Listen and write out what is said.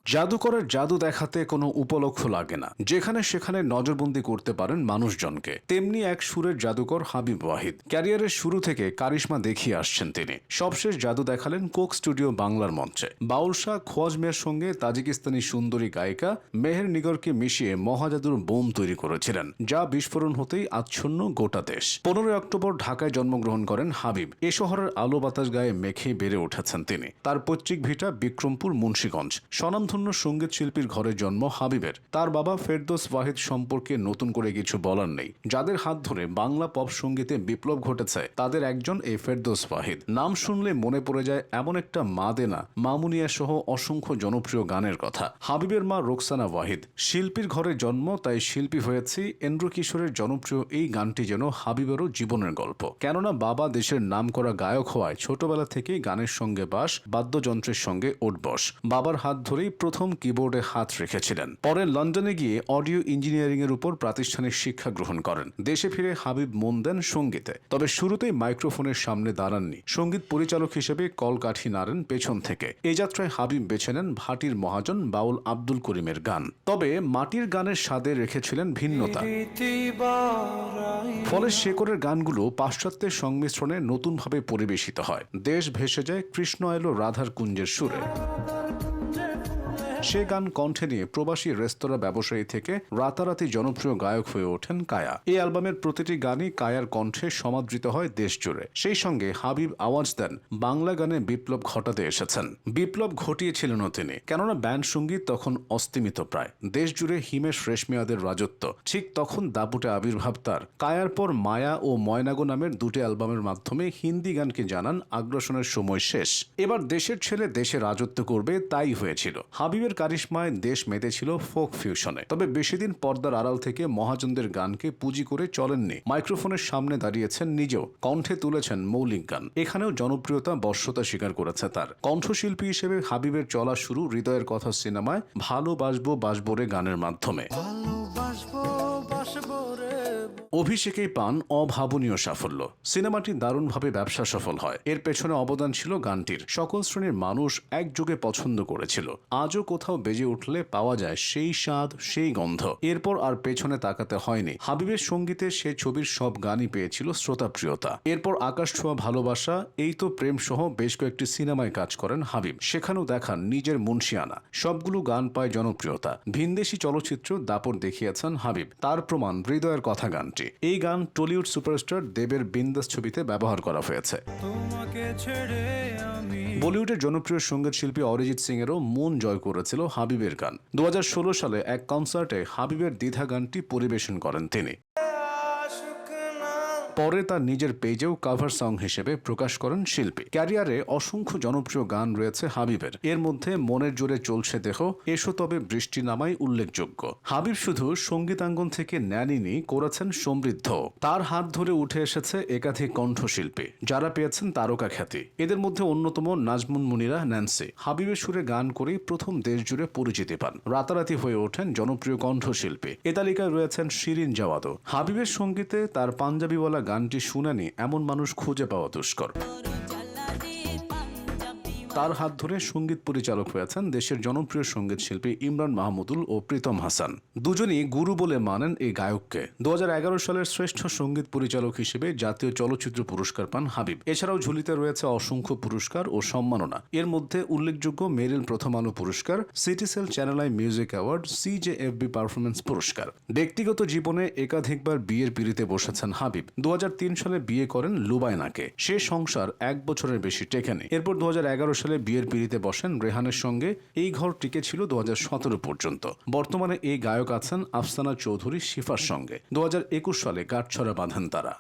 জাদুকরের জাদু দেখাতে কোনো উপলক্ষ লাগে না, যেখানে সেখানে নজরবন্দি করতে পারেন মানুষজনকে। তেমনি এক সুরের জাদুকর হাবিব ওয়াহিদ। ক্যারিয়ারের শুরু থেকে কারিশমা দেখিয়ে আসছেন তিনি। সবশেষ জাদু দেখালেন কোক স্টুডিও বাংলার মঞ্চে। বাউল শাহ খোয়াজ মিয়ার সঙ্গে তাজিকিস্তানি সুন্দরী গায়িকা মেহের নিগরকে মিশিয়ে মহাজাদুর বোম তৈরি করেছিলেন, যা বিস্ফোরণ হতেই আচ্ছন্ন গোটা দেশ। 15 অক্টোবর ঢাকায় জন্মগ্রহণ করেন হাবিব। এ শহরের আলো বাতাস গায়ে মেখে বেড়ে উঠেছেন তিনি। তার পৈতৃক ভিটা বিক্রমপুর, মুন্সিগঞ্জ। স্বনামধন্য সঙ্গীত শিল্পীর ঘরে জন্ম হাবিবের। তার বাবা ফেরদৌস ওয়াহিদ সম্পর্কে নতুন করে কিছু বলার নেই। যাদের হাত ধরে বাংলা পপ সঙ্গীতে বিপ্লব ঘটেছে তাদের একজন এই ফেরদৌস ওয়াহিদ। নাম শুনলে মনে পড়ে যায় এমন একটা মা দেনা, মামুনিয়া সহ অসংখ্য জনপ্রিয় গানের কথা। হাবিবের মা রোকসানা ওয়াহিদ। শিল্পীর ঘরে জন্ম, তাই শিল্পী হয়েছি। এন্ড্রু কিশোরের জনপ্রিয় এই গানটি যেন হাবিবেরও জীবনের গল্প। কেননা বাবা দেশের নামকরা গায়ক হওয়ায় ছোটবেলা থেকেই গানের সঙ্গে বাস, বাদ্যযন্ত্রের সঙ্গে ওঠবস। বাবার হাত ধরেই প্রথম কিবোর্ডে হাত রেখেছিলেন। পরে লন্ডনে গিয়ে অডিও ইঞ্জিনিয়ারিং এর উপর প্রাতিষ্ঠানিক শিক্ষা গ্রহণ করেন। দেশে ফিরে হাবিব মন দেন সঙ্গীতে। তবে শুরুতেই মাইক্রোফোনের সামনে দাঁড়াননি। সঙ্গীত পরিচালক হিসেবে কলকাঠি নাড়েন পেছন থেকে। এই যাত্রায় হাবিব বেছে নেন ভাটির মহাজন বাউল আব্দুল করিমের গান। তবে মাটির গানের স্বাদে রেখেছিলেন ভিন্নতা। ফলে শেকরের গানগুলো পাশ্চাত্যের সংমিশ্রণে নতুনভাবে পরিবেশিত হয়। দেশ ভেসে যায় কৃষ্ণ এলো রাধার কুঞ্জের সুরে। সে গান কণ্ঠে নিয়ে প্রবাসী রেস্তোরাঁ ব্যবসায়ী থেকে রাতারাতি জনপ্রিয় গায়ক হয়ে ওঠেন কায়া। এই অ্যালবামের প্রতিটি গানই কায়ার কণ্ঠে সমাদৃত হয় দেশ জুড়ে। সেই সঙ্গে হাবিব আওয়াজ দেন বাংলা গানে বিপ্লব ঘটাতে এসেছেন। বিপ্লব ঘটিয়েছিলেনও তিনি, কেননা ব্যান্ড সঙ্গীত তখন অস্তিমিত প্রায়। দেশ জুড়ে হিমেশ রেশমিয়াদের রাজত্ব। ঠিক তখন দাপুটে আবির্ভাব তার। কায়ার পর মায়া ও ময়নাগো নামের দুটি অ্যালবামের মাধ্যমে হিন্দি গানকে জানান আগ্রাসনের সময় শেষ। এবার দেশের ছেলে দেশে রাজত্ব করবে, তাই হয়েছিল। হাবিবের কারিশমায় দেশ মেতেছিল ফোক ফিউশনে। তবে বেশিদিন পর্দার আড়াল থেকে মহাজনদের গানকে পুঁজি করে চলেননি। মাইক্রোফোনের সামনে দাঁড়িয়েছেন নিজেও, কণ্ঠে তুলেছেন মৌলিক গান। এখানেও জনপ্রিয়তা বর্ষতা স্বীকার করেছে তার। কণ্ঠশিল্পী হিসেবে হাবিবের চলা শুরু হৃদয়ের কথা সিনেমায় ভালোবাসবো বাসবো রে গানের মাধ্যমে। অভিষেকেই পান অভাবনীয় সাফল্য। সিনেমাটি দারুণভাবে ব্যবসা সফল হয়। এর পেছনে অবদান ছিল গানটির। সকল শ্রেণীর মানুষ একযোগে পছন্দ করেছিল। আজও কোথাও বেজে উঠলে পাওয়া যায় সেই স্বাদ, সেই গন্ধ। এরপর আর পেছনে তাকাতে হয়নি। হাবিবের সঙ্গীতে সে ছবির সব গানই পেয়েছিল শ্রোতাপ্রিয়তা। এরপর আকাশ ছোঁয়া ভালোবাসা, এই তো প্রেম সহ বেশ কয়েকটি সিনেমায় কাজ করেন হাবিব। সেখানেও দেখান নিজের মুন্সিয়ানা। সবগুলো গান পায় জনপ্রিয়তা। ভিনদেশি চলচ্চিত্র দাপট দেখিয়েছেন হাবিব। তার প্রমাণ হৃদয়ের কথা গানটি। এই গান টলিউড সুপারস্টার দেবের বিন্দাস ছবিতে ব্যবহার করা হয়েছে। বলিউডের জনপ্রিয় সঙ্গীত শিল্পী অরিজিৎ সিং এরও মন জয় করেছিল হাবিবের গান। 2016 সালে এক কনসার্টে হাবিবের দ্বিধা গানটি পরিবেশন করেন তিনি। পরে তার নিজের পেজেও কাভার সং হিসেবে প্রকাশ করেন শিল্পী। ক্যারিয়ারে অসংখ্য জনপ্রিয় গান রয়েছে হাবিবের। এর মধ্যে মনের জোরে চলছে দেহ, এসো তবে বৃষ্টি নামাই উল্লেখযোগ্য। হাবিব শুধু সঙ্গীতাঙ্গন থেকে নেননি, করেছেন সমৃদ্ধ। তার হাত ধরে উঠে এসেছে একাধিক কণ্ঠশিল্পী, যারা পেয়েছেন তারকা খ্যাতি। এদের মধ্যে অন্যতম নাজমুন মুনিরা, ন্যান্সি। হাবিবের সুরে গান করেই প্রথম দেশ জুড়ে পরিচিতি পান। রাতারাতি হয়ে ওঠেন জনপ্রিয় কণ্ঠশিল্পী। এ তালিকায় রয়েছেন শিরিন জাওয়াদও। হাবিবের সঙ্গীতে তার পাঞ্জাবিওয়ালা গানটি শুনানি এমন মানুষ খুঁজে পাওয়া দুষ্কর। তার হাত ধরে সঙ্গীত পরিচালক হয়েছেন দেশের জনপ্রিয় সঙ্গীত শিল্পী ইমরান মাহমুদুল ও প্রীতম হাসান। দুজনই গুরু বলে মানেন এই গায়ককে। 2011 সালের শ্রেষ্ঠ সঙ্গীত পরিচালক হিসেবে জাতীয় চলচ্চিত্র পুরস্কার পান হাবিব। এছাড়াও ঝুলিতে রয়েছে অসংখ্য পুরস্কার ও সম্মাননা। এর মধ্যে উল্লেখযোগ্য মেরিল প্রথম আলো পুরস্কার, Citycell channel I music award, CJFB performance পুরস্কার। ব্যক্তিগত জীবনে একাধিকবার বিয়ের পিঁড়িতে বসেছেন হাবিব। 2003 সালে বিয়ে করেন লুবায়নাকে। সে সংসার 1 বছরের বেশি টেকেনি। এরপর 2011 সালে বিয়ের পিঁড়িতে বসেন রেহানের সঙ্গে। এই ঘর টিকে ছিল 2017 পর্যন্ত। বর্তমানে এই গায়ক আছেন আফসানা চৌধুরী শিফার সঙ্গে। 2021 সালে গাঁটছড়া বাঁধেন তারা।